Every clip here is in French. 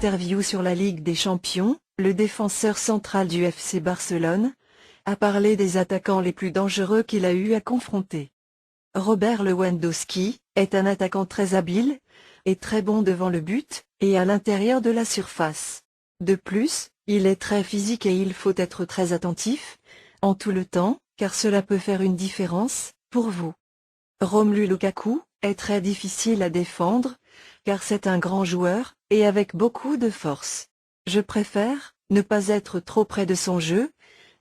interview sur la Ligue des Champions, le défenseur central du FC Barcelone a parlé des attaquants les plus dangereux qu'il a eu à confronter. Robert Lewandowski est un attaquant très habile et très bon devant le but et à l'intérieur de la surface. De plus, il est très physique et il faut être très attentif en tout le temps, car cela peut faire une différence pour vous. Romelu Lukaku est très difficile à défendre, car c'est un grand joueur et avec beaucoup de force. Je préfère ne pas être trop près de son jeu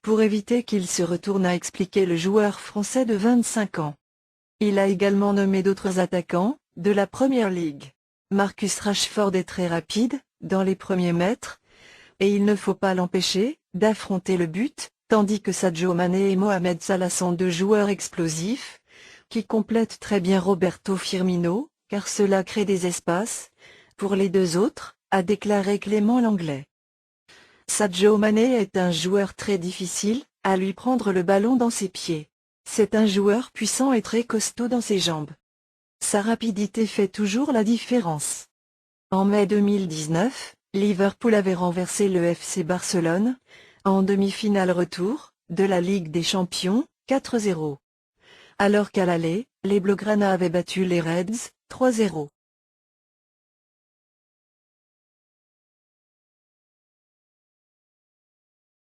pour éviter qu'il se retourne, a expliqué le joueur français de 25 ans. Il a également nommé d'autres attaquants de la Premier League. Marcus Rashford est très rapide dans les premiers mètres et il ne faut pas l'empêcher d'affronter le but, tandis que Sadio Mané et Mohamed Salah sont deux joueurs explosifs qui complètent très bien Roberto Firmino, car cela crée des espaces pour les deux autres, a déclaré Clément Langlais. Sadio Mané est un joueur très difficile à lui prendre le ballon dans ses pieds. C'est un joueur puissant et très costaud dans ses jambes. Sa rapidité fait toujours la différence. En mai 2019, Liverpool avait renversé le FC Barcelone en demi-finale retour de la Ligue des Champions, 4-0. Alors qu'à l'aller, les Blaugrana avaient battu les Reds, 3-0.